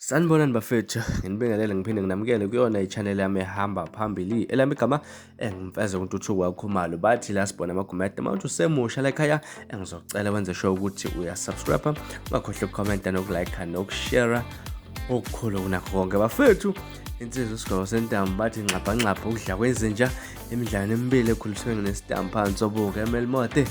Sanibonani bafethu, nginibingelele ngiphinde nginamukele kuyona i-channel yami ehamba phambili elami igama engimfeze uNtuthuko waKhumalo. Bathi la sibona amagumede manje usemusha la ekhaya engizocela wenze sure ukuthi uyasubscribe, ungakhohlwa ukukhomenta nokulike nokushare okukhulu kunakho konke bafethu. Insizwa uSgwebo sentambo bathi nxapha ukudla kwezinja emidlalo emibili ekhuliswe nesitambu phansi obuke emelmode.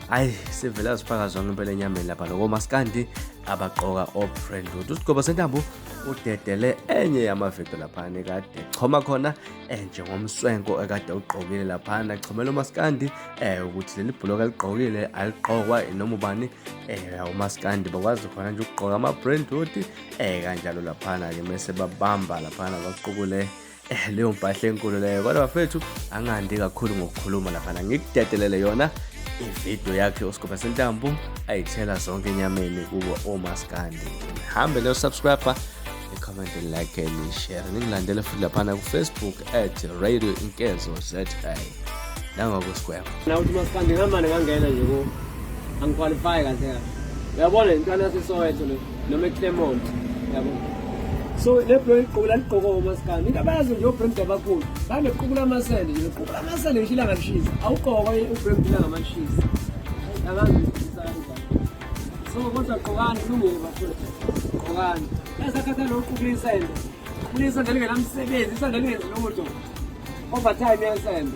Hayi sivela sifaka zonke impela enyameni lapha omaskandi abaqoka Brentwood. uSgwebo sentambo udedele enye yamavidiyo laphana ekade choma khona njengomswenko ekade ugqokile laphana chomela omaskandi ukuthi leli bhuloka ligqokile aliqokwa noma ubani omaskandi bakwazi khona nje ukugqoka ama-Brentwood kanjalo laphana ke mese babamba laphana baqukule leyo mpahla enkulu leyo. Kodwa bafethu angandi kakhulu ngokukhuluma laphana, ngikudedelele yona ividiyo yakhe uSgwebo sentambo ayithela zonke enyameni kubo omaskandi. Hambe leyo subscribe, i-comment, like and share. Ningilandele futhi laphana ku-Facebook @radioinkezo.za nangokuSgwebo. Na uthi maskandi ngamane ngangena nje ku angiqualify kahle. Uyabona intwana yaseSoweto noma eClermont, yabo. So le bro iqukula liqoko omaskandi. Into abayazi nje uBrentwood abakhulu. Banequkula amasende nje, uqukula amasende ngisho ilanga lishisa. Awuqokwa uBrentwood ilanga malishisa. Angazi isandla. So kodwa qokani kulungile bafethu. Qokani. Esakhatha noqukula isende. Uqukula isende lingenamsebenzi, isende lingenzi lutho. Overtime yasende.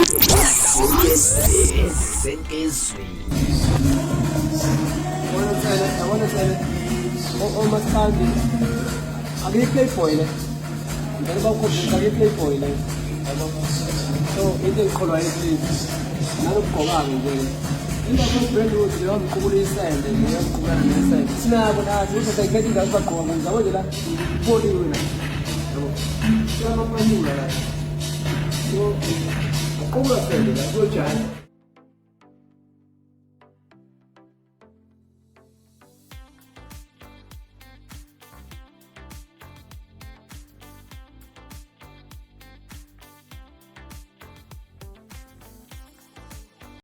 I want to say omaskandi. Agri play foil. Then about agri play foil. So it is called agri play. None of Kogan. In the Brentwood, you don't cool inside and you don't cool inside. Snap and ask you to get it as a Kogan. I was like 40 minutes. So, I'm not my new. So, Kogan said, good child.